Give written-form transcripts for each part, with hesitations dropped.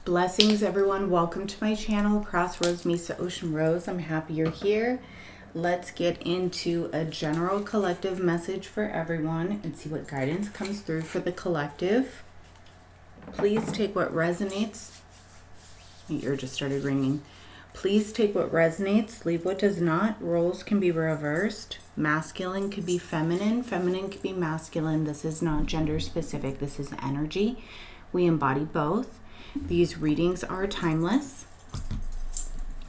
Blessings, everyone. Welcome to my channel, Crossroads Mesa Ocean Rose. I'm happy you're here. Let's get into a general collective message for everyone and see what guidance comes through for the collective. Please take what resonates. My ear just started ringing. Please take what resonates, leave what does not. Roles can be reversed. Masculine could be feminine. Feminine could be masculine. This is not gender specific. This is energy. We embody both. These readings are timeless.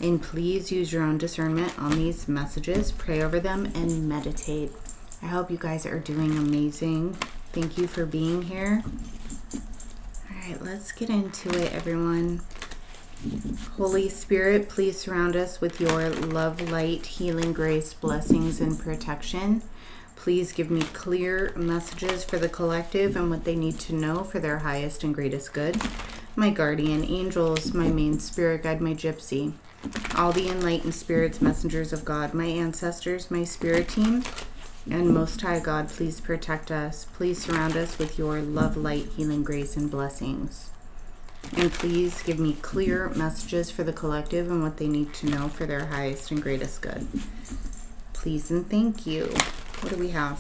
And please use your own discernment on these messages. Pray over them and meditate. I hope you guys are doing amazing. Thank you for being here. All right, let's get into it, everyone. Holy Spirit, please surround us with your love, light, healing, grace, blessings, and protection. Please give me clear messages for the collective and what they need to know for their highest and greatest good. My guardian angels, my main spirit guide, my gypsy, all the enlightened spirits, messengers of God, my ancestors, my spirit team, and Most High God, please protect us. Please surround us with your love, light, healing, grace, and blessings. And please give me clear messages for the collective and what they need to know for their highest and greatest good. Please and thank you. What do we have?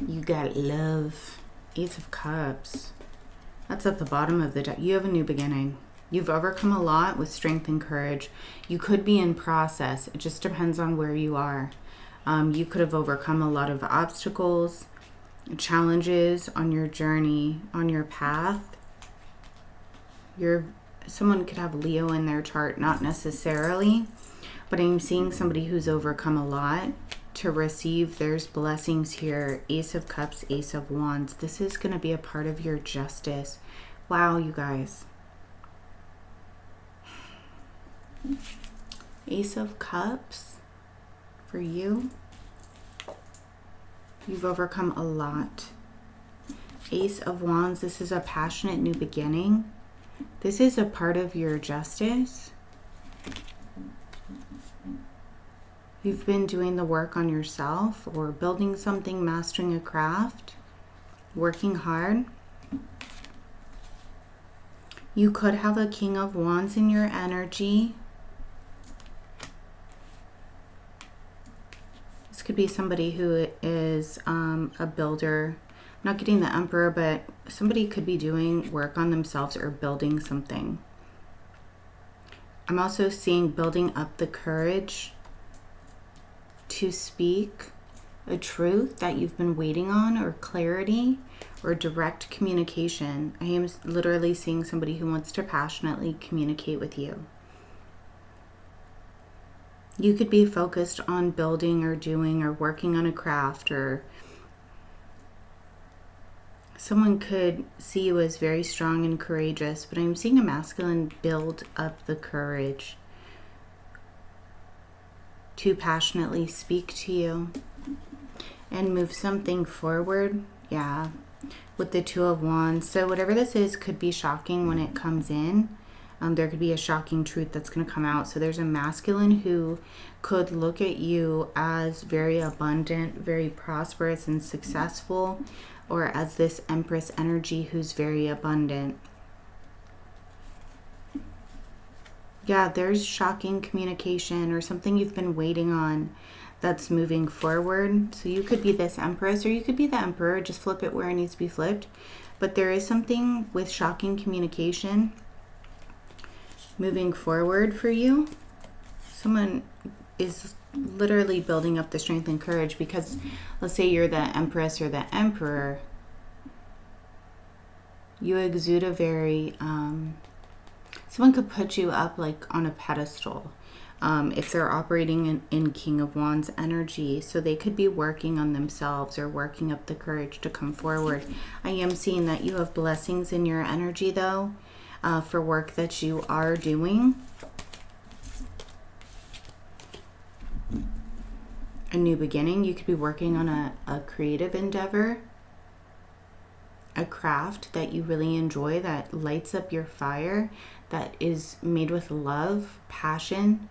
You got love. Ace of Cups. That's at the bottom of the deck. You have a new beginning. You've overcome a lot with strength and courage. You could be in process. It just depends on where you are. You could have overcome a lot of obstacles, challenges on your journey, on your path. Someone could have Leo in their chart, not necessarily, but I'm seeing somebody who's overcome a lot to receive. There's blessings here. Ace of Cups, Ace of Wands. This is going to be a part of your justice. Wow, you guys. Ace of Cups for you. You've overcome a lot. Ace of Wands. This is a passionate new beginning. This is a part of your justice. You've been doing the work on yourself or building something, mastering a craft, working hard. You could have a King of Wands in your energy. This could be somebody who is a builder. I'm not getting the Emperor, but somebody could be doing work on themselves or building something. I'm also seeing building up the courage to speak a truth that you've been waiting on, or clarity or direct communication. I am literally seeing somebody who wants to passionately communicate with you. You could be focused on building or doing or working on a craft, or someone could see you as very strong and courageous, but I'm seeing a masculine build up the courage to passionately speak to you and move something forward. Yeah, with the Two of Wands. So whatever this is could be shocking when it comes in. There could be a shocking truth that's going to come out. So there's a masculine who could look at you as very abundant, very prosperous and successful, or as this Empress energy who's very abundant. Yeah, there's shocking communication or something you've been waiting on that's moving forward. So you could be this Empress, or you could be the Emperor. Just flip it where it needs to be flipped. But there is something with shocking communication moving forward for you. Someone is literally building up the strength and courage, because let's say you're the Empress or the Emperor. You exude a very... someone could put you up like on a pedestal if they're operating in King of Wands energy. So they could be working on themselves or working up the courage to come forward. I am seeing that you have blessings in your energy, though, for work that you are doing. A new beginning. You could be working on a creative endeavor. a craft that you really enjoy, that lights up your fire, that is made with love, passion.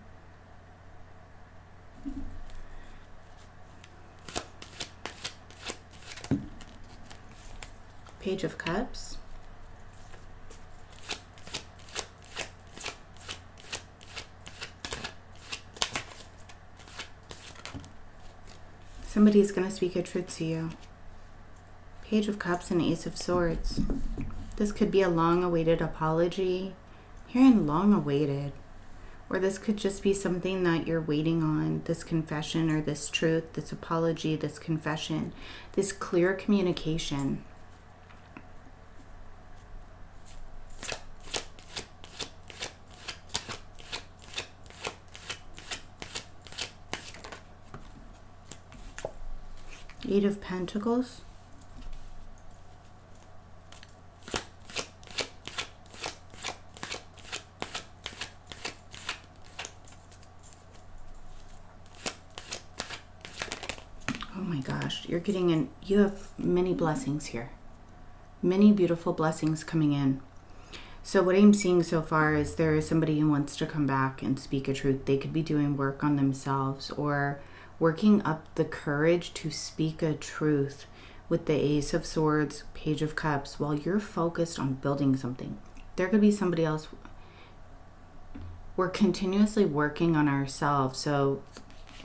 Page of Cups. Somebody's going to speak a truth to you. Page of Cups and Ace of Swords. This could be a long-awaited apology. Hearing long-awaited. Or this could just be something that you're waiting on. This confession or this truth, this apology, this confession. This clear communication. Eight of Pentacles. Oh my gosh, you're getting in, you have many blessings here. Many beautiful blessings coming in. So what I'm seeing so far is there is somebody who wants to come back and speak a truth. They could be doing work on themselves or working up the courage to speak a truth with the Ace of Swords, Page of Cups, while you're focused on building something. There could be somebody else. We're continuously working on ourselves. So,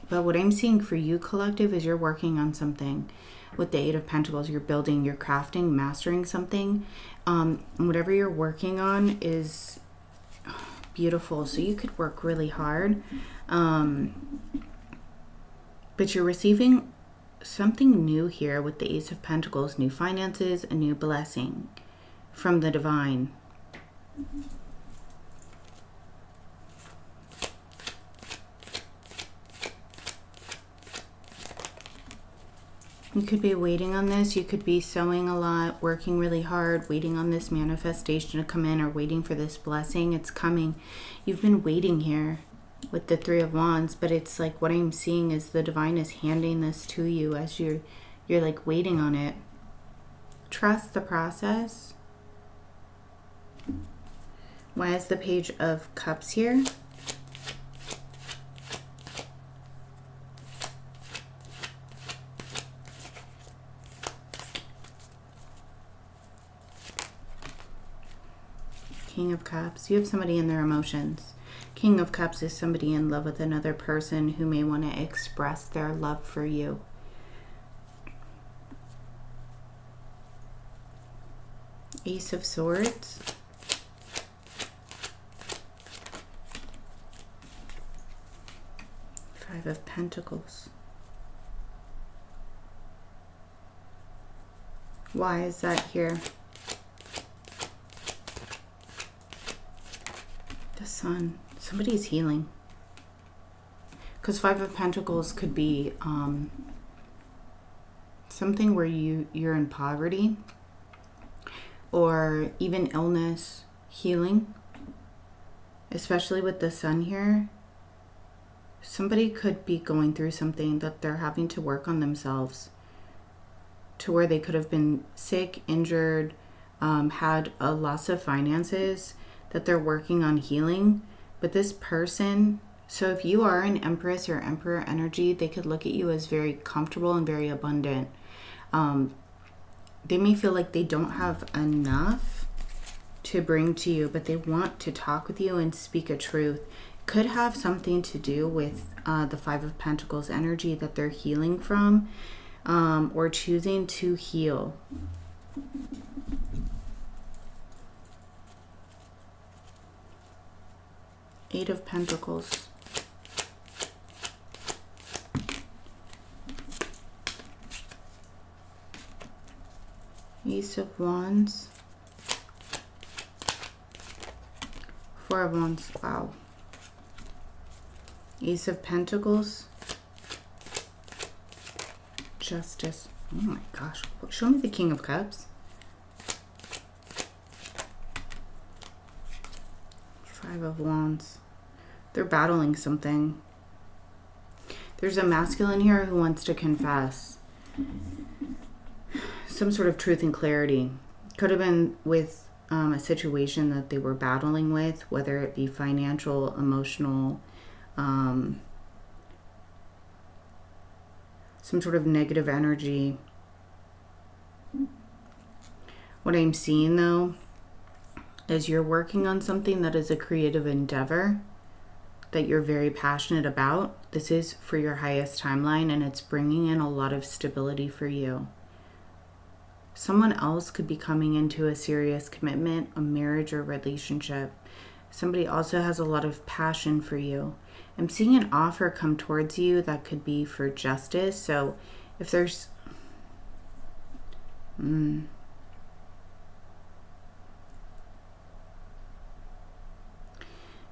but what I'm seeing for you, collective, is you're working on something. With the Eight of Pentacles, you're building, you're crafting, mastering something. Whatever you're working on is beautiful. So you could work really hard. But you're receiving something new here with the Ace of Pentacles, new finances, a new blessing from the divine. You could be waiting on this. You could be sewing a lot, working really hard, waiting on this manifestation to come in, or waiting for this blessing. It's coming. You've been waiting here with the Three of Wands, but it's like what I'm seeing is the divine is handing this to you as you're like waiting on it. Trust the process. Why is the Page of Cups here? King of Cups. You have somebody in their emotions. King of Cups is somebody in love with another person who may want to express their love for you. Ace of Swords. Five of Pentacles. Why is that here? The Sun. Somebody's healing. Because Five of Pentacles could be something where you're in poverty or even illness, healing. Especially with the Sun here. Somebody could be going through something that they're having to work on themselves, to where they could have been sick, injured, had a loss of finances that they're working on healing. But this person, so if you are an Empress or Emperor energy, they could look at you as very comfortable and very abundant. They may feel like they don't have enough to bring to you, but they want to talk with you and speak a truth. Could have something to do with the Five of Pentacles energy that they're healing from, or choosing to heal. Eight of Pentacles. Ace of Wands. Four of Wands. Wow. Ace of Pentacles. Justice. Oh my gosh. Show me the King of Cups. Five of Wands. They're battling something. There's a masculine here who wants to confess some sort of truth and clarity. Could have been with a situation that they were battling with, whether it be financial, emotional, some sort of negative energy. What I'm seeing though is you're working on something that is a creative endeavor that you're very passionate about. This is for your highest timeline, and it's bringing in a lot of stability for you. Someone else could be coming into a serious commitment, a marriage or relationship. Somebody also has a lot of passion for you. I'm seeing an offer come towards you that could be for justice. So if there's...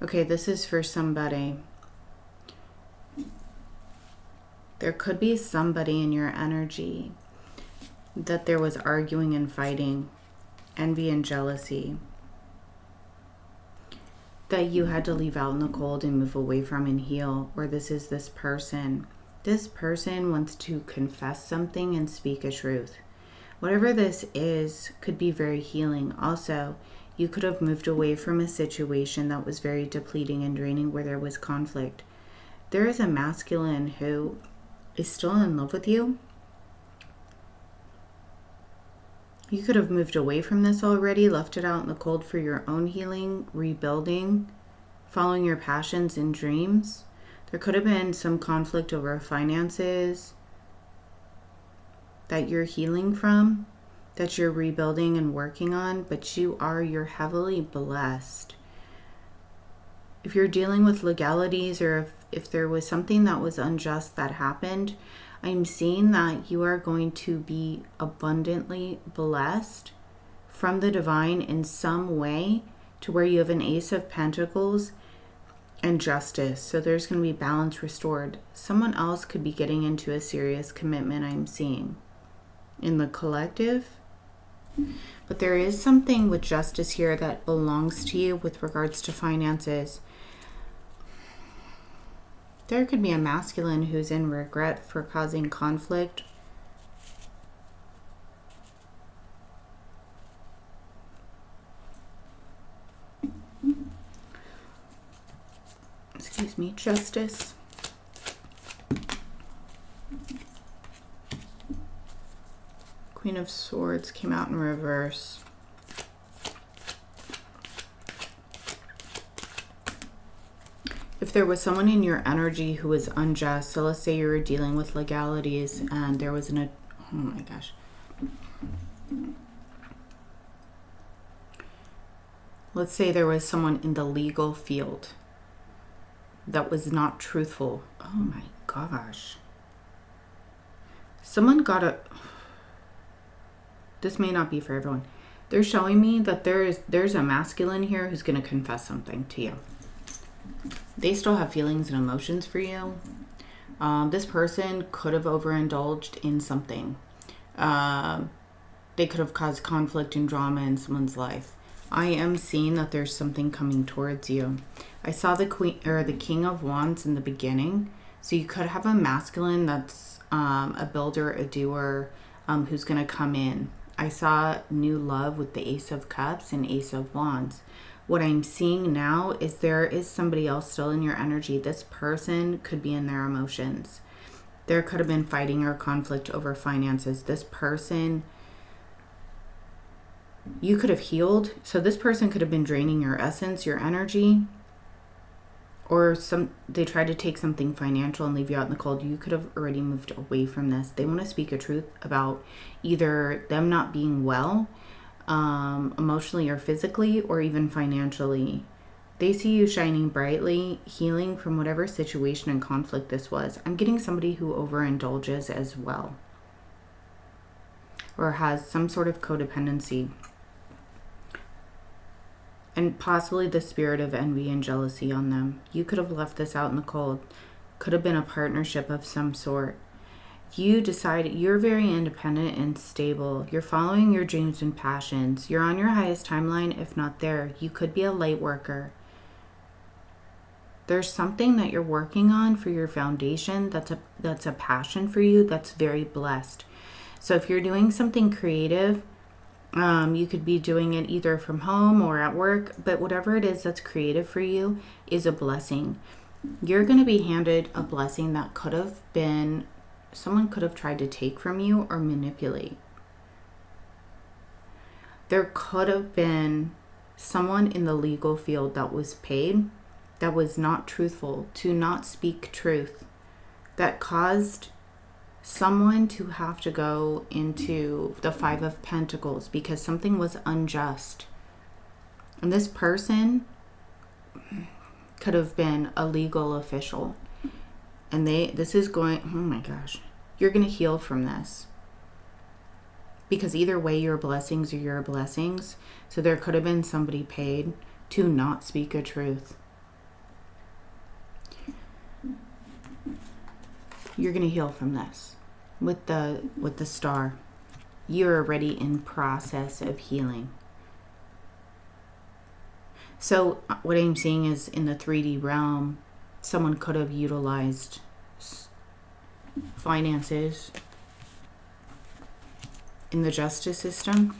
Okay, this is for somebody. There could be somebody in your energy that there was arguing and fighting, envy and jealousy, that you had to leave out in the cold and move away from and heal. Or this is this person. This person wants to confess something and speak a truth. Whatever this is could be very healing. Also, you could have moved away from a situation that was very depleting and draining, where there was conflict. There is a masculine who is still in love with you. You could have moved away from this already, left it out in the cold for your own healing, rebuilding, following your passions and dreams. There could have been some conflict over finances that you're healing from, that you're rebuilding and working on, but you're heavily blessed. If you're dealing with legalities, or if there was something that was unjust that happened, I'm seeing that you are going to be abundantly blessed from the divine in some way, to where you have an Ace of Pentacles and justice. So there's going to be balance restored. Someone else could be getting into a serious commitment, I'm seeing, in the collective. But there is something with justice here that belongs to you with regards to finances. There could be a masculine who's in regret for causing conflict. Excuse me, justice. Queen of Swords came out in reverse. If there was someone in your energy who was unjust, so let's say you were dealing with legalities and there was oh my gosh. Let's say there was someone in the legal field that was not truthful. Oh my gosh. Someone got this may not be for everyone. They're showing me that there's a masculine here who's going to confess something to you. They still have feelings and emotions for you. This person could have overindulged in something. They could have caused conflict and drama in someone's life. I am seeing that there's something coming towards you. I saw the Queen or the King of Wands in the beginning. So you could have a masculine that's a builder, a doer, who's going to come in. I saw new love with the Ace of Cups and Ace of Wands. What I'm seeing now is there is somebody else still in your energy. This person could be in their emotions. There could have been fighting or conflict over finances. This person, you could have healed. So this person could have been draining your essence, your energy. Or they tried to take something financial and leave you out in the cold. You could have already moved away from this. They want to speak a truth about either them not being well, emotionally or physically, or even financially. They see you shining brightly, healing from whatever situation and conflict this was. I'm getting somebody who overindulges as well, or has some sort of codependency, and possibly the spirit of envy and jealousy on them. You could have left this out in the cold. Could have been a partnership of some sort. You decided you're very independent and stable. You're following your dreams and passions. You're on your highest timeline, if not there. You could be a light worker. There's something that you're working on for your foundation that's a passion for you, that's very blessed. So if you're doing something creative, You could be doing it either from home or at work, but whatever it is that's creative for you is a blessing. You're going to be handed a blessing that could have been, someone could have tried to take from you or manipulate. There could have been someone in the legal field that was paid, that was not truthful, to not speak truth, that caused someone to have to go into the Five of Pentacles because something was unjust. And this person could have been a legal official. And this is going, oh my gosh, you're going to heal from this. Because either way, your blessings are your blessings. So there could have been somebody paid to not speak a truth. You're going to heal from this. With the star, you're already in process of healing. So what I'm seeing is in the 3D realm, someone could have utilized finances in the justice system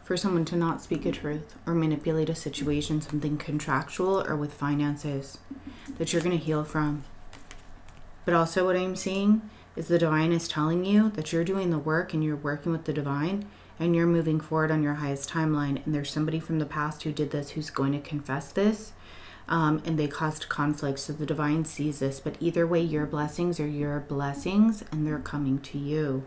for someone to not speak a truth or manipulate a situation, something contractual or with finances that you're going to heal from. But also what I'm seeing is the divine is telling you that you're doing the work and you're working with the divine and you're moving forward on your highest timeline. And there's somebody from the past who did this who's going to confess this. And they caused conflict. So the divine sees this. But either way, your blessings are your blessings and they're coming to you.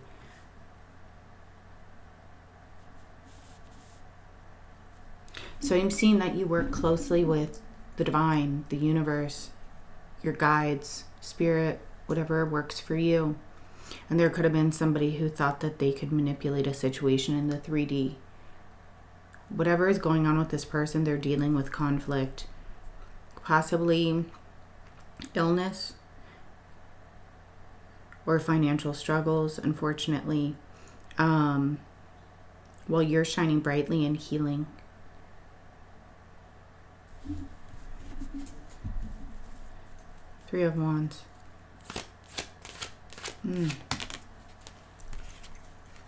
So I'm seeing that you work closely with the divine, the universe, your guides, spirit, whatever works for you. And there could have been somebody who thought that they could manipulate a situation in the 3D. Whatever is going on with this person, they're dealing with conflict. Possibly illness or financial struggles, unfortunately. While you're shining brightly and healing. Three of Wands.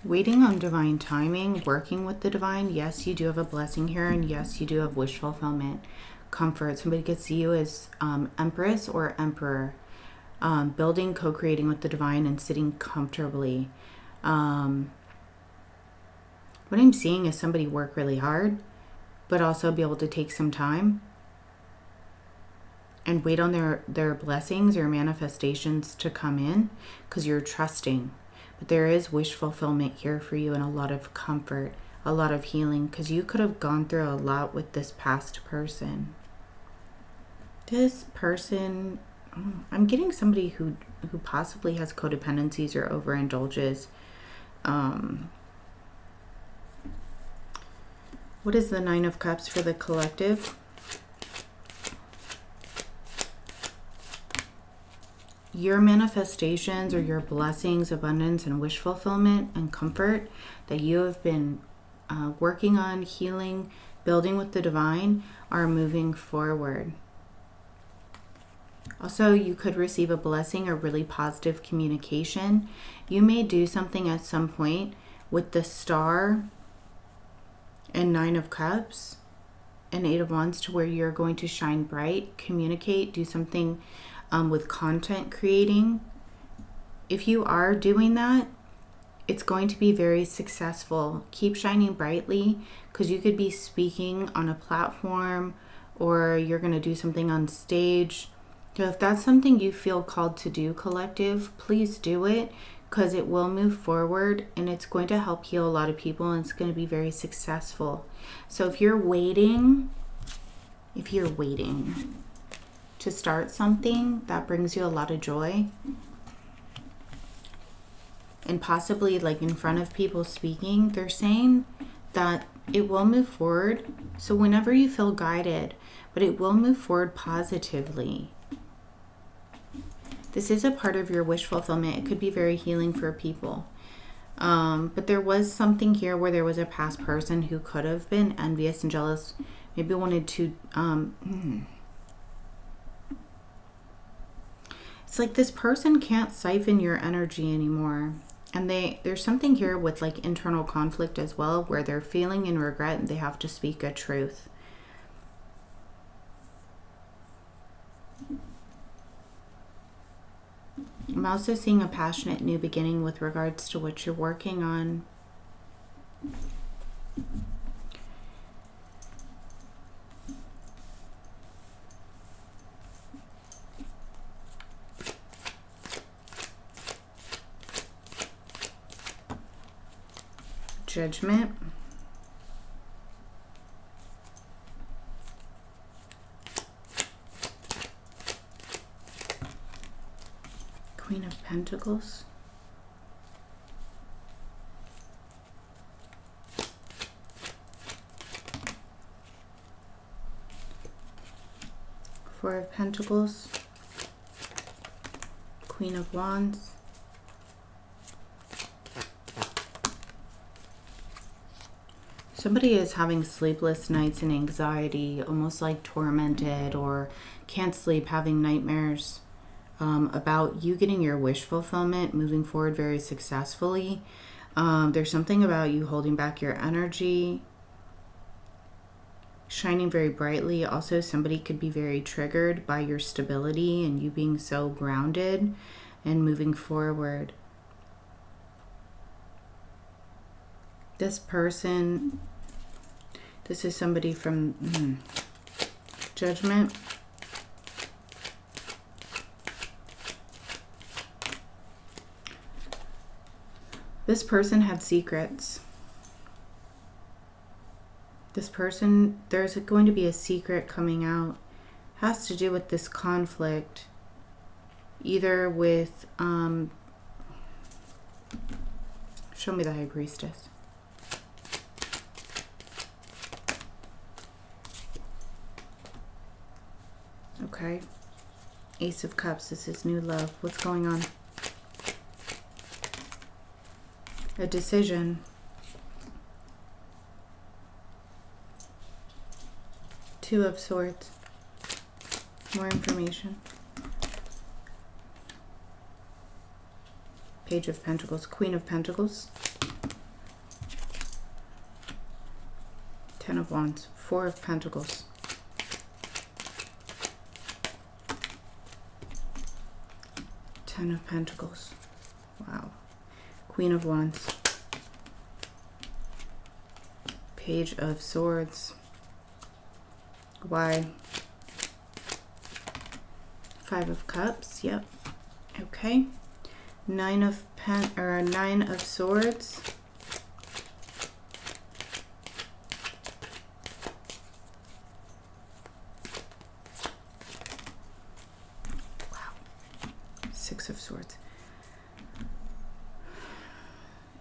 Waiting on divine timing, working with the divine. Yes, you do have a blessing here. And yes, you do have wish fulfillment, comfort. Somebody could see you as Empress or Emperor. Building, co-creating with the divine and sitting comfortably. What I'm seeing is somebody work really hard, but also be able to take some time and wait on their blessings or manifestations to come in because you're trusting. But there is wish fulfillment here for you and a lot of comfort, a lot of healing, because you could have gone through a lot with this past person. This person, I'm getting somebody who possibly has codependencies or overindulges. What is the Nine of Cups for the collective? Your manifestations or your blessings, abundance, and wish fulfillment and comfort that you have been working on, healing, building with the divine are moving forward. Also, you could receive a blessing or really positive communication. You may do something at some point with the Star and Nine of Cups and Eight of Wands to where you're going to shine bright, communicate, do something with content creating. If you are doing that, it's going to be very successful. Keep shining brightly because you could be speaking on a platform or you're going to do something on stage. So if that's something you feel called to do, collective, please do it because it will move forward and it's going to help heal a lot of people and it's going to be very successful. So if you're waiting to start something that brings you a lot of joy and possibly like in front of people speaking, they're saying that it will move forward. So whenever you feel guided, but it will move forward positively. This is a part of your wish fulfillment. It could be very healing for people. But there was something here where there was a past person who could have been envious and jealous. Maybe wanted to... It's like this person can't siphon your energy anymore. And there's something here with like internal conflict as well, where they're feeling in regret and they have to speak a truth. I'm also seeing a passionate new beginning with regards to what you're working on. Judgment. Queen of Pentacles. Four of Pentacles. Queen of Wands. Somebody is having sleepless nights and anxiety, almost like tormented, or can't sleep, having nightmares about you getting your wish fulfillment, moving forward very successfully. There's something about you holding back your energy, shining very brightly. Also, somebody could be very triggered by your stability and you being so grounded and moving forward. This person, this is somebody from Judgment. This person had secrets. This person, there's going to be a secret coming out. Has to do with this conflict. Either with, show me the High Priestess. Okay. Ace of Cups, this is new love. What's going on? A decision. Two of Swords. More information. Page of Pentacles. Queen of Pentacles. Ten of Wands. Four of Pentacles. Ten of Pentacles. Wow. Queen of Wands. Page of Swords. Why? Five of Cups. Yep. Okay. Nine of Swords. Wow. Six of Swords.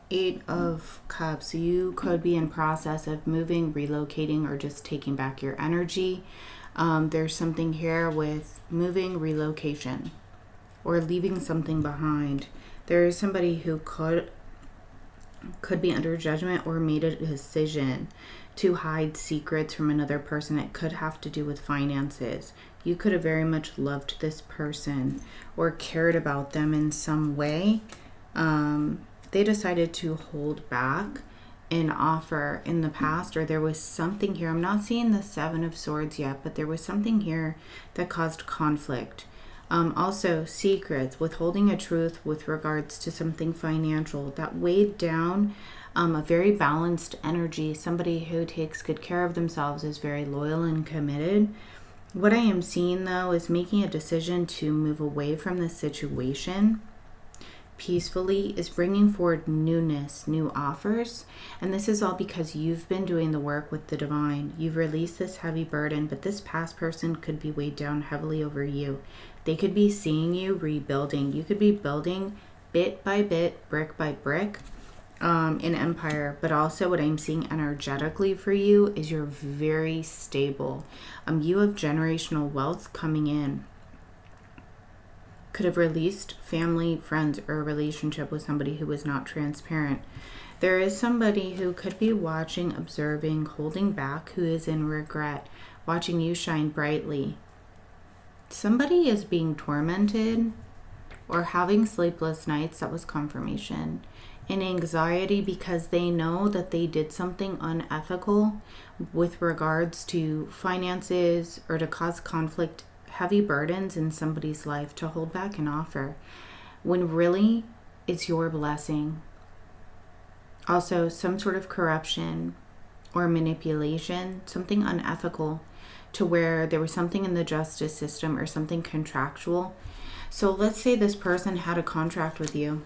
Eight of Cups. So you could be in process of moving, relocating, or just taking back your energy. There's something here with moving, relocation, or leaving something behind. There is somebody who could be under judgment or made a decision to hide secrets from another person. It could have to do with finances. You could have very much loved this person or cared about them in some way. They decided to hold back an offer in the past, or there was something here. I'm not seeing the Seven of Swords yet, but there was something here that caused conflict. Also, secrets, withholding a truth with regards to something financial that weighed down a very balanced energy. Somebody who takes good care of themselves, is very loyal and committed. What I am seeing, though, is making a decision to move away from this situation peacefully, is bringing forward newness, new offers. And this is all because you've been doing the work with the divine. You've released this heavy burden, but this past person could be weighed down heavily over you. They could be seeing you rebuilding. You could be building bit by bit, brick by brick, in empire. But also what I'm seeing energetically for you is you're very stable. You have generational wealth coming in. Could have released family, friends, or a relationship with somebody who was not transparent. There is somebody who could be watching, observing, holding back, who is in regret, watching you shine brightly. Somebody is being tormented or having sleepless nights. That was confirmation. And anxiety because they know that they did something unethical with regards to finances or to cause conflict, heavy burdens in somebody's life, to hold back an offer when really it's your blessing. Also, some sort of corruption or manipulation, something unethical, to where there was something in the justice system or something contractual. So let's say this person had a contract with you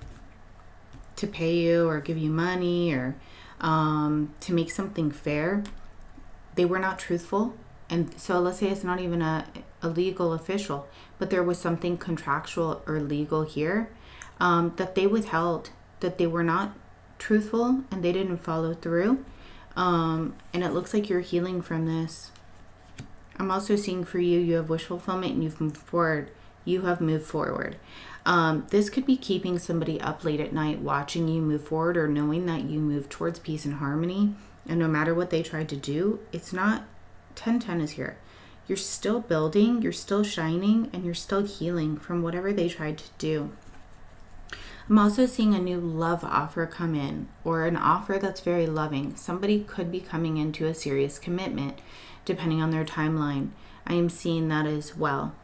to pay you or give you money or to make something fair. They were not truthful. And so let's say it's not even a legal official, but there was something contractual or legal here that they withheld, that they were not truthful and they didn't follow through. And it looks like you're healing from this. I'm also seeing for you, you have wish fulfillment and you've moved forward. You have moved forward. This could be keeping somebody up late at night watching you move forward, or knowing that you move towards peace and harmony. And no matter what they tried to do, it's not 10-10 is here. You're still building, you're still shining, and you're still healing from whatever they tried to do. I'm also seeing a new love offer come in, or an offer that's very loving. Somebody could be coming into a serious commitment, depending on their timeline. I am seeing that as well.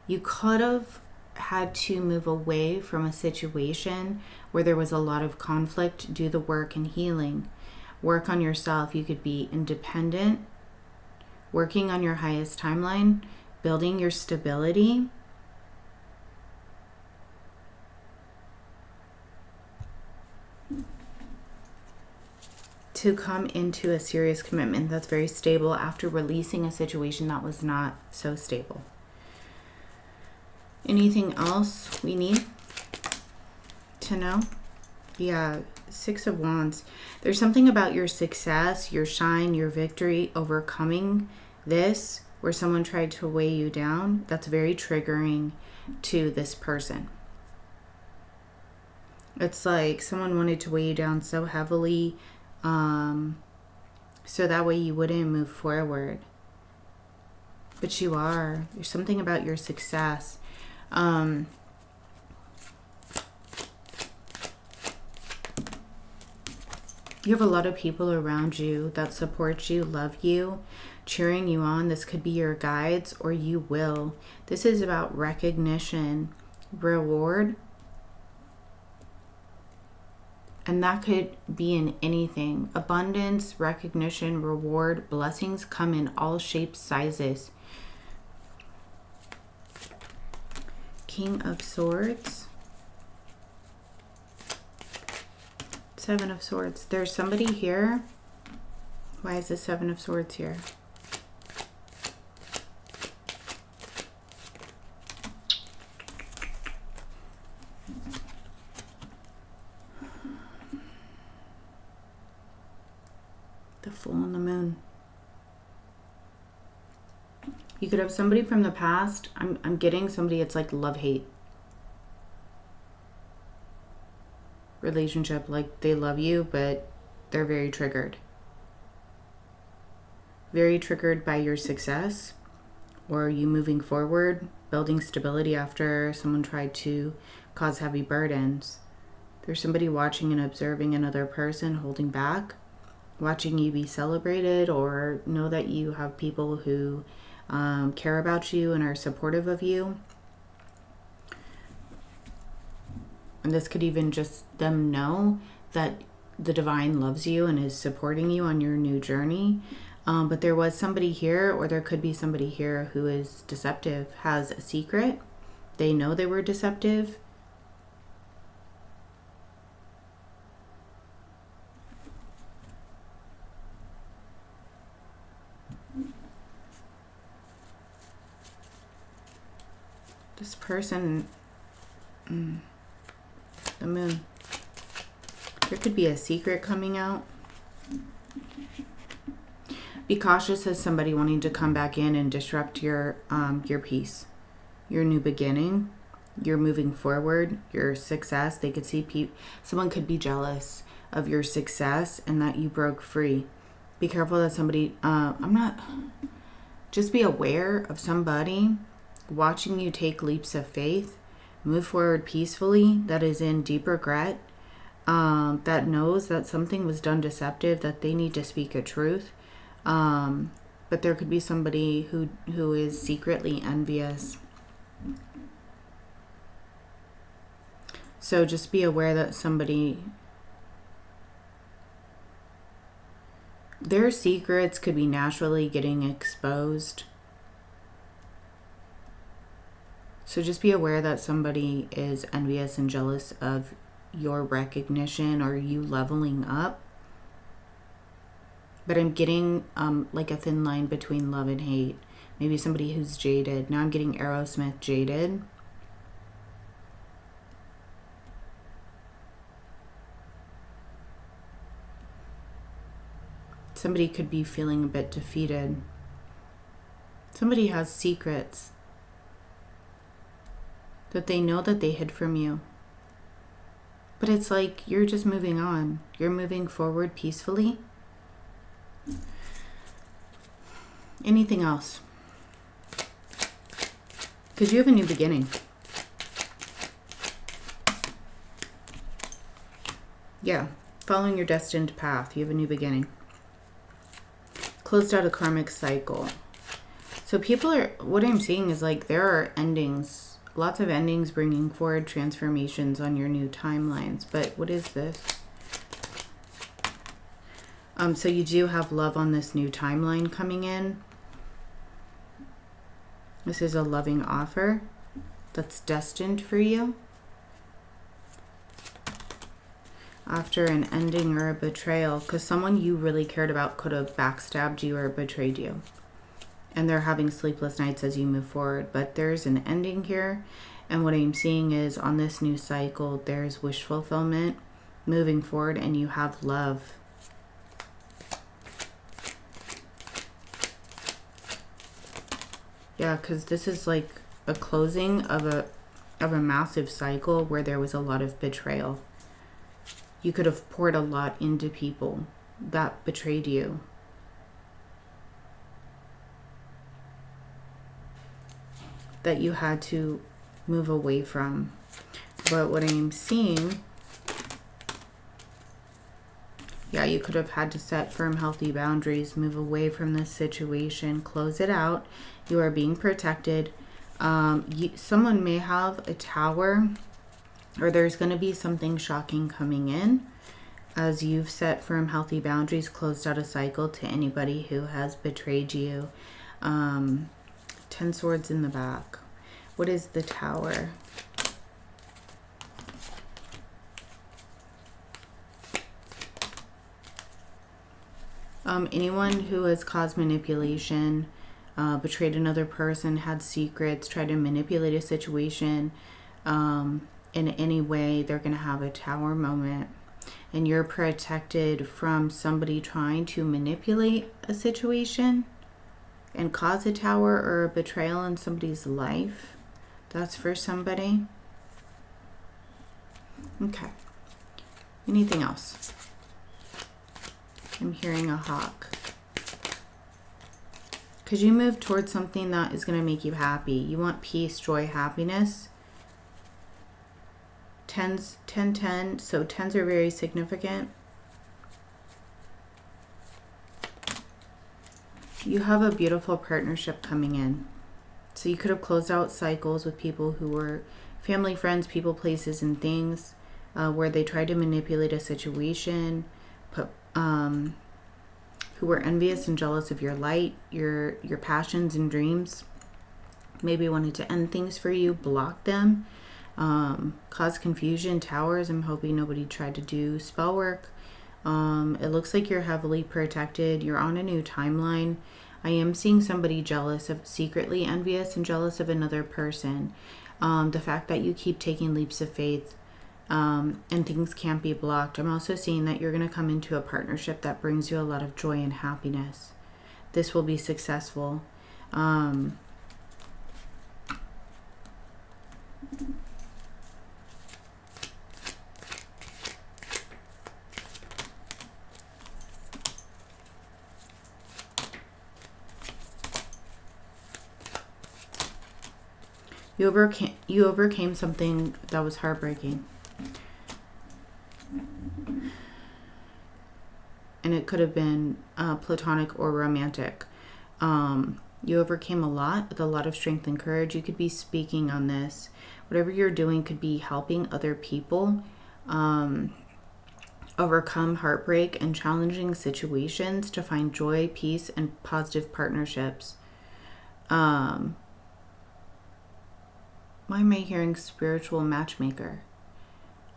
You could have had to move away from a situation where there was a lot of conflict, do the work and healing. Work on yourself. You could be independent, working on your highest timeline, building your stability. To come into a serious commitment that's very stable after releasing a situation that was not so stable. Anything else we need to know? Yeah, 6 of Wands. There's something about your success, your shine, your victory, overcoming this, where someone tried to weigh you down. That's very triggering to this person. It's like someone wanted to weigh you down so heavily, so that way you wouldn't move forward. But you are. There's something about your success. You have a lot of people around you that support you, love you, cheering you on. This could be your guides, or you will. This is about recognition, reward. And that could be in anything. Abundance, recognition, reward, blessings come in all shapes, sizes. King of Swords. 7 of Swords. There's somebody here. Why is the 7 of Swords here? The Fool and the Moon. You could have somebody from the past. I'm getting somebody, it's like love-hate relationship. Like they love you, but they're very triggered. Very triggered by your success, or you moving forward, building stability after someone tried to cause heavy burdens. There's somebody watching and observing another person holding back, watching you be celebrated, or know that you have people who care about you and are supportive of you. And this could even just them know that the divine loves you and is supporting you on your new journey. But there was somebody here, or there could be somebody here who is deceptive, has a secret. They know they were deceptive. This person, the Moon. There could be a secret coming out. Be cautious as somebody wanting to come back in and disrupt your peace, your new beginning, your moving forward, your success. They could see someone could be jealous of your success and that you broke free. Be careful that somebody, just be aware of somebody watching you take leaps of faith, move forward peacefully, that is in deep regret, that knows that something was done deceptive, that they need to speak a truth. But there could be somebody who is secretly envious. So just be aware that their secrets could be naturally getting exposed. So just be aware that somebody is envious and jealous of your recognition or you leveling up. But I'm getting like a thin line between love and hate. Maybe somebody who's jaded. Now I'm getting Aerosmith, jaded. Somebody could be feeling a bit defeated. Somebody has secrets that they know that they hid from you. But it's like you're just moving on. You're moving forward peacefully. Anything else? Because you have a new beginning. Yeah, following your destined path. You have a new beginning. Closed out a karmic cycle. So what I'm seeing is like there are endings, lots of endings bringing forward transformations on your new timelines. But what is this? So you do have love on this new timeline coming in. This is a loving offer that's destined for you. After an ending or a betrayal, because someone you really cared about could have backstabbed you or betrayed you. And they're having sleepless nights as you move forward. But there's an ending here. And what I'm seeing is on this new cycle, there's wish fulfillment moving forward and you have love. Yeah, because this is like a closing of a massive cycle where there was a lot of betrayal. You could have poured a lot into people that betrayed you. That you had to move away from. But what I'm seeing, yeah, you could have had to set firm, healthy boundaries, move away from this situation, close it out. You are being protected. Someone may have a tower, or there's going to be something shocking coming in as you've set firm, healthy boundaries, closed out a cycle to anybody who has betrayed you. 10 swords in the back. What is the tower? Anyone who has caused manipulation, betrayed another person, had secrets, tried to manipulate a situation in any way, they're going to have a tower moment. And you're protected from somebody trying to manipulate a situation and cause a tower or a betrayal in somebody's life. That's for somebody. Okay. Anything else? I'm hearing a hawk. Because you move towards something that is going to make you happy. You want peace, joy, happiness. 10s, 10, 10. So 10s are very significant. You have a beautiful partnership coming in. So you could have closed out cycles with people who were family, friends, people, places, and things where they tried to manipulate a situation, who were envious and jealous of your light, your passions and dreams, maybe wanted to end things for you, block them, cause confusion, towers. I'm hoping nobody tried to do spell work. It looks like you're heavily protected. You're on a new timeline. I am seeing somebody jealous, secretly envious and jealous of another person. The fact that you keep taking leaps of faith and things can't be blocked. I'm also seeing that you're going to come into a partnership that brings you a lot of joy and happiness. This will be successful. You You overcame something that was heartbreaking. And it could have been platonic or romantic. You overcame a lot with a lot of strength and courage. You could be speaking on this. Whatever you're doing could be helping other people overcome heartbreak and challenging situations to find joy, peace, and positive partnerships. Why am I hearing spiritual matchmaker?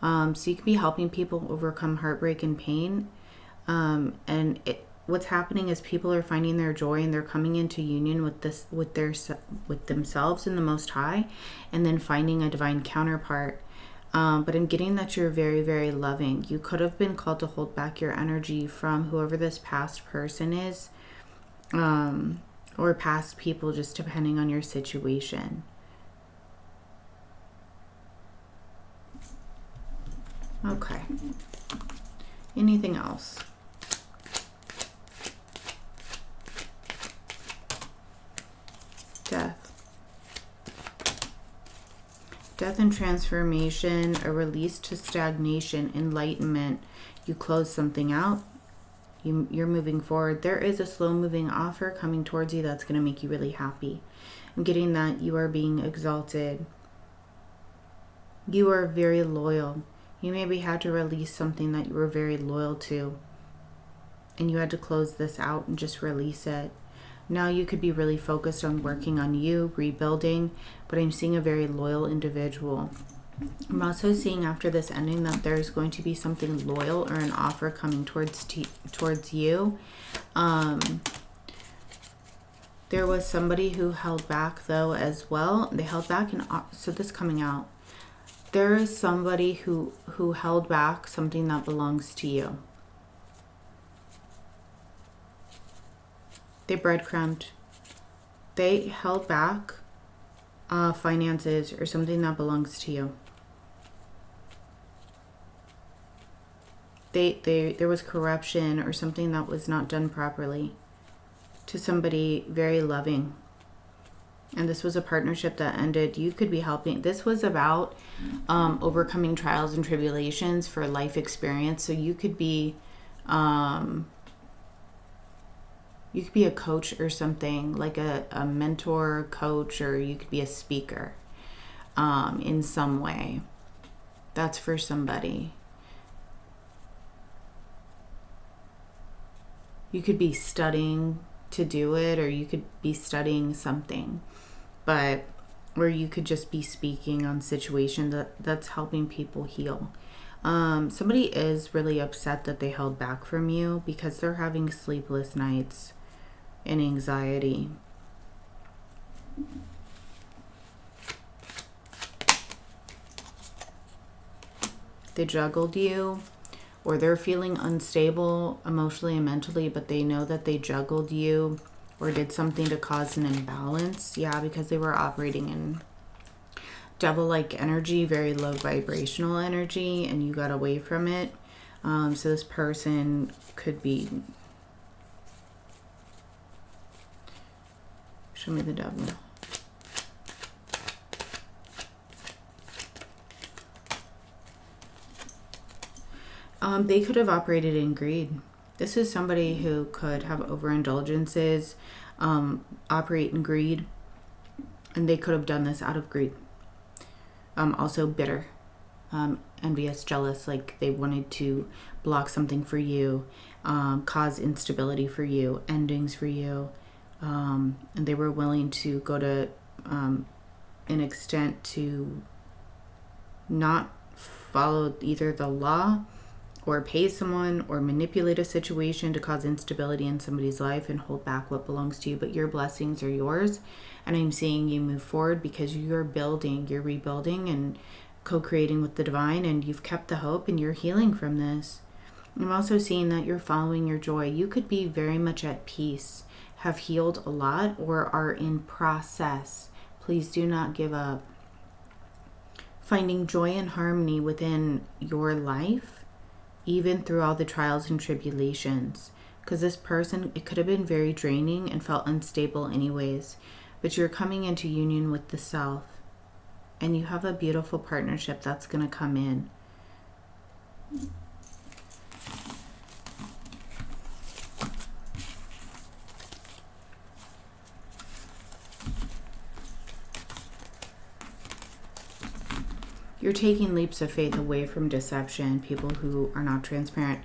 So you could be helping people overcome heartbreak and pain. What's happening is people are finding their joy and they're coming into union with themselves in the Most High, and then finding a divine counterpart. But I'm getting that you're very, very loving. You could have been called to hold back your energy from whoever this past person is, or past people, just depending on your situation. Okay. Anything else? Death. Death and transformation, a release to stagnation, enlightenment. You close something out. You're moving forward. There is a slow-moving offer coming towards you that's going to make you really happy. I'm getting that you are being exalted. You are very loyal. You maybe had to release something that you were very loyal to, and you had to close this out and just release it. Now you could be really focused on working on you, rebuilding, but I'm seeing a very loyal individual. I'm also seeing after this ending that there's going to be something loyal or an offer coming towards you. There was somebody who held back though as well. They held back, and so this coming out. There is somebody who held back something that belongs to you. They breadcrumbed. They held back finances or something that belongs to you. There was corruption or something that was not done properly to somebody very loving. And this was a partnership that ended. You could be helping. This was about overcoming trials and tribulations for life experience. So you could be a coach or something, like a mentor, coach, or you could be a speaker in some way. That's for somebody. You could be studying to do it, or you could be studying something, but where you could just be speaking on situations that's helping people heal. Somebody is really upset that they held back from you because they're having sleepless nights and anxiety. They juggled you, or they're feeling unstable emotionally and mentally, but they know that they juggled you or did something to cause an imbalance. Yeah, because they were operating in devil-like energy, very low vibrational energy, and you got away from it. So this person could be... Show me the devil. They could have operated in greed. This is somebody who could have overindulgences, operate in greed, and they could have done this out of greed. Also bitter, envious, jealous, like they wanted to block something for you, cause instability for you, endings for you. And they were willing to go to an extent to not follow either the law or pay someone or manipulate a situation to cause instability in somebody's life and hold back what belongs to you. But your blessings are yours, and I'm seeing you move forward because you're building, you're rebuilding and co-creating with the divine, and you've kept the hope and you're healing from this. I'm also seeing that you're following your joy. You could be very much at peace, have healed a lot, or are in process. Please do not give up. Finding joy and harmony within your life, even through all the trials and tribulations. Because this person, it could have been very draining and felt unstable anyways. But you're coming into union with the self. And you have a beautiful partnership that's going to come in. You're taking leaps of faith away from deception, people who are not transparent.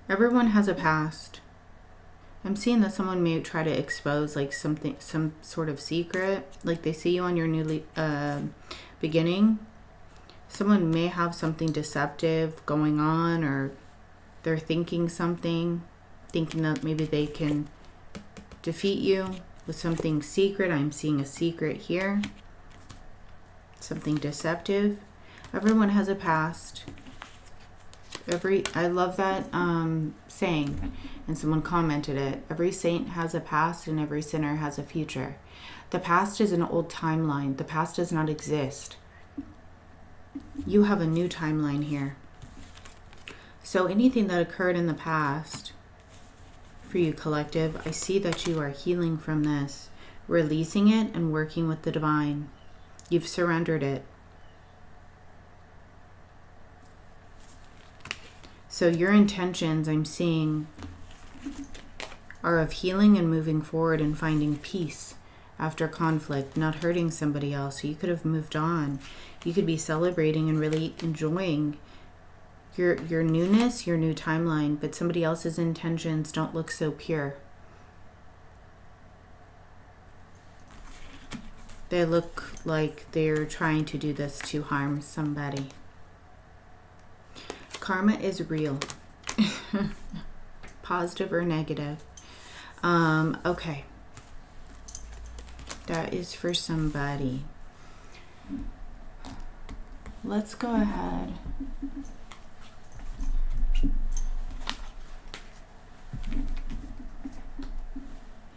Everyone has a past. I'm seeing that someone may try to expose like something, some sort of secret. Like they see you on your new beginning. Someone may have something deceptive going on, or they're thinking something, thinking that maybe they can defeat you with something secret. I'm seeing a secret here. Something deceptive. Everyone has a past. I love that saying, and someone commented it. Every saint has a past and every sinner has a future. The past is an old timeline. The past does not exist. You have a new timeline here. So anything that occurred in the past, for you collective, I see that you are healing from this, releasing it and working with the divine. You've surrendered it. So your intentions, I'm seeing, are of healing and moving forward and finding peace after conflict, not hurting somebody else. So you could have moved on. You could be celebrating and really enjoying your newness, your new timeline, but somebody else's intentions don't look so pure. They look like they're trying to do this to harm somebody. Karma is real. Positive or negative. Okay. That is for somebody. Let's go ahead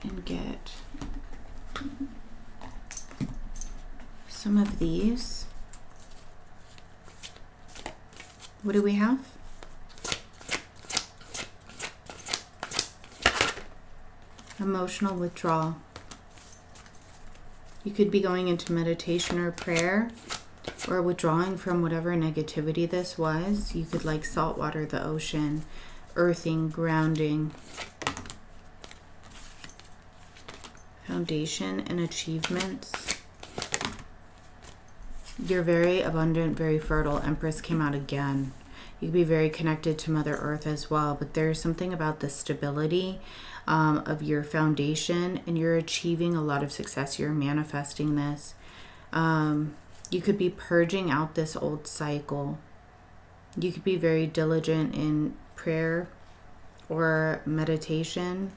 and get some of these. What do we have? Emotional withdrawal. You could be going into meditation or prayer, or withdrawing from whatever negativity this was. You could like salt water the ocean, earthing, grounding. Foundation and achievements. You're very abundant, very fertile. Empress came out again. You could be very connected to Mother Earth as well, but there's something about the stability of your foundation, and you're achieving a lot of success. You're manifesting this. You could be purging out this old cycle. You could be very diligent in prayer or meditation.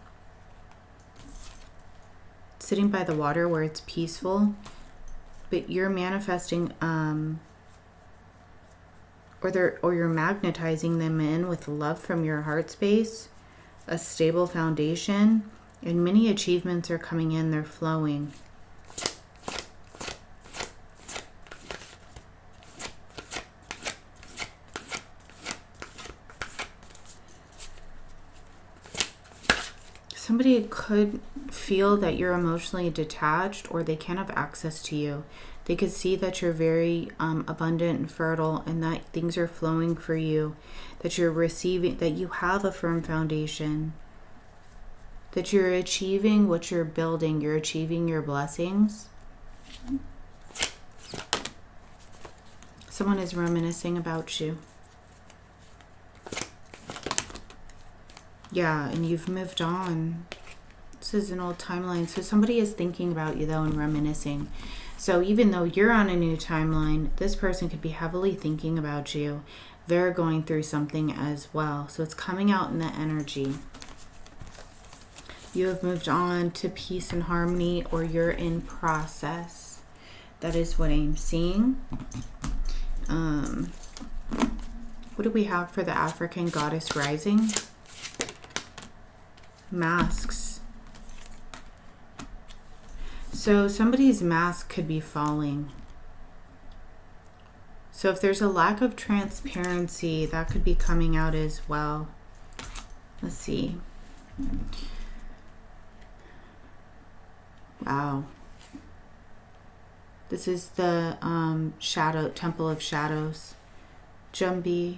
Sitting by the water where it's peaceful. But you're manifesting, or you're magnetizing them in with love from your heart space, a stable foundation, and many achievements are coming in. They're flowing. Somebody could feel that you're emotionally detached, or they can't have access to you. They could see that you're very abundant and fertile, and that things are flowing for you, that you're receiving, that you have a firm foundation, that you're achieving what you're building, you're achieving your blessings. Someone is reminiscing about you. Yeah, and you've moved on. This is an old timeline. So somebody is thinking about you, though, and reminiscing. So even though you're on a new timeline, this person could be heavily thinking about you. They're going through something as well. So it's coming out in the energy. You have moved on to peace and harmony, or you're in process. That is what I'm seeing. What do we have for the African goddess rising? Masks. So somebody's mask could be falling. So if there's a lack of transparency, that could be coming out as well. Let's see. Wow. This is the shadow, Temple of Shadows. Jumbi.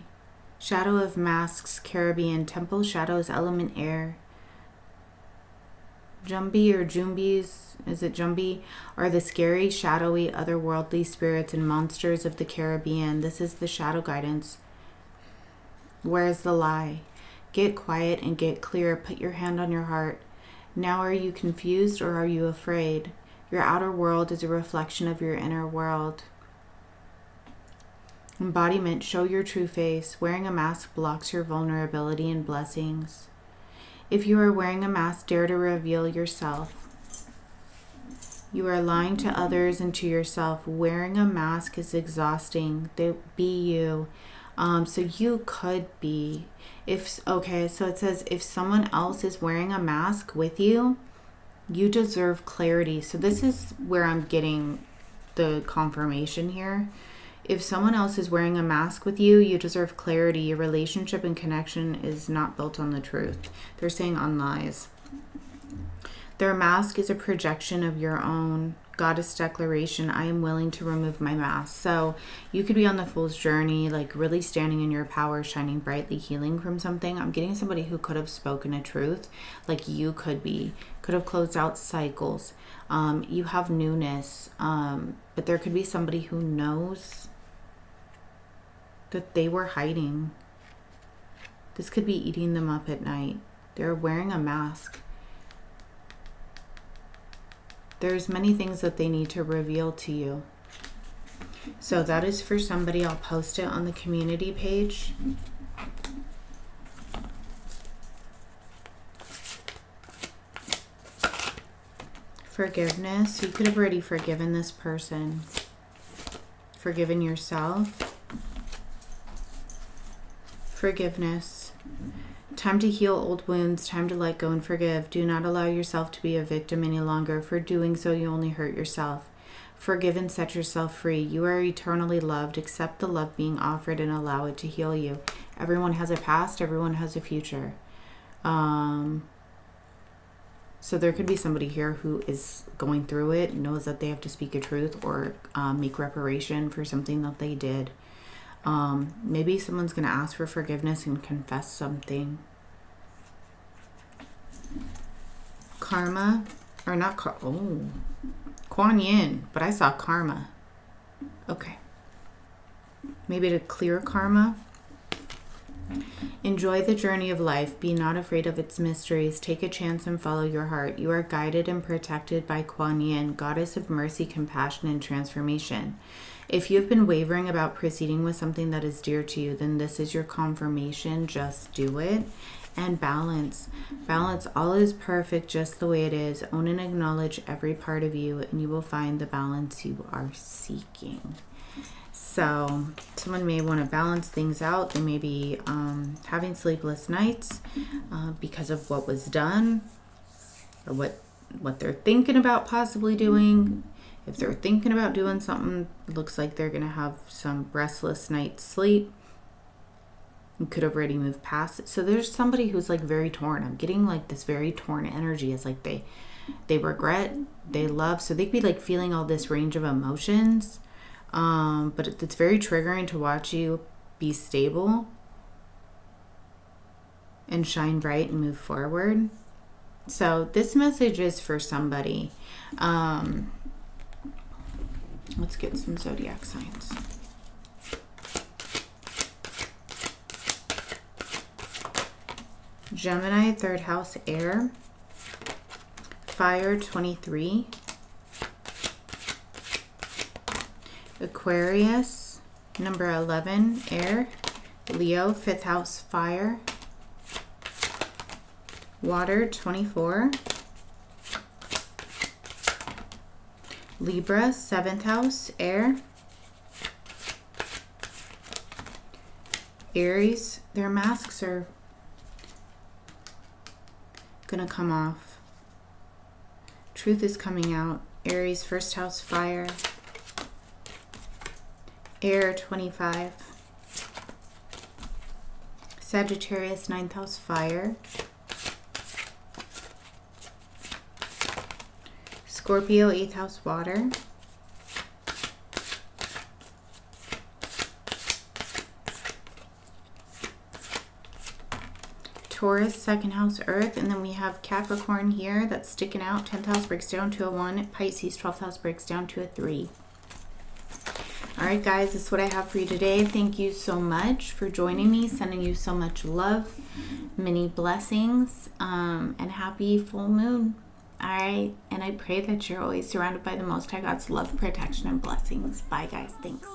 Shadow of Masks, Caribbean. Temple Shadows, element air. Jumbi or Jumbis, is it Jumbi? Are the scary, shadowy, otherworldly spirits and monsters of the Caribbean. This is the shadow guidance. Where's the lie? Get quiet and get clear. Put your hand on your heart. Now are you confused or are you afraid? Your outer world is a reflection of your inner world. Embodiment, show your true face. Wearing a mask blocks your vulnerability and blessings. If you are wearing a mask, dare to reveal yourself. You are lying to others and to yourself. Wearing a mask is exhausting. Be you. So you could be, okay, so it says if someone else is wearing a mask with you, you deserve clarity. So this is where I'm getting the confirmation here. If someone else is wearing a mask with you, you deserve clarity. Your relationship and connection is not built on the truth. They're saying on lies. Their mask is a projection of your own. Goddess declaration, I am willing to remove my mask. So you could be on the Fool's journey, like really standing in your power, shining brightly, healing from something. I'm getting somebody who could have spoken a truth, like you could have closed out cycles. You have newness, but there could be somebody who knows that they were hiding. This could be eating them up at night. They're wearing a mask. There's many things that they need to reveal to you. So that is for somebody. I'll post it on the community page. Forgiveness. You could have already forgiven this person. Forgiven yourself. Forgiveness. Time to heal old wounds, time to let go and forgive. Do not allow yourself to be a victim any longer. For doing so, you only hurt yourself. Forgive and set yourself free. You are eternally loved. Accept the love being offered and allow it to heal you. Everyone has a past. Everyone has a future. So there could be somebody here who is going through it, knows that they have to speak a truth or make reparation for something that they did. Maybe someone's going to ask for forgiveness and confess something. Karma, or not Kuan Yin, but I saw karma. Okay. Maybe to clear karma. Enjoy the journey of life. Be not afraid of its mysteries. Take a chance and follow your heart. You are guided and protected by Kuan Yin, goddess of mercy, compassion, and transformation. If you've been wavering about proceeding with something that is dear to you, then this is your confirmation. Just do it. And balance. Balance. All is perfect just the way it is. Own and acknowledge every part of you, and you will find the balance you are seeking. So someone may want to balance things out. They may be having sleepless nights because of what was done or what they're thinking about possibly doing. If they're thinking about doing something, it looks like they're going to have some restless night's sleep. You could have already moved past it. So there's somebody who's like very torn. I'm getting like this very torn energy. It's like they regret, they love. So they could be like feeling all this range of emotions. But it's very triggering to watch you be stable and shine bright and move forward. So this message is for somebody. Let's get some zodiac signs. Gemini, 3rd house, air. Fire, 23. Aquarius, number 11, air. Leo, 5th house, fire. Water, 24. Libra, 7th house, air. Aries, their masks are gonna come off. Truth is coming out. Aries, 1st house, fire. Air, 25. Sagittarius, 9th house, fire. Scorpio, 8th house water. Taurus, 2nd house earth. And then we have Capricorn here that's sticking out. 10th house breaks down to a 1. Pisces, 12th house breaks down to a 3. All right, guys, this is what I have for you today. Thank you so much for joining me. Sending you so much love, many blessings, and happy full moon. All right, and I pray that you're always surrounded by the Most High God's love, protection, and blessings. Bye, guys. Thanks.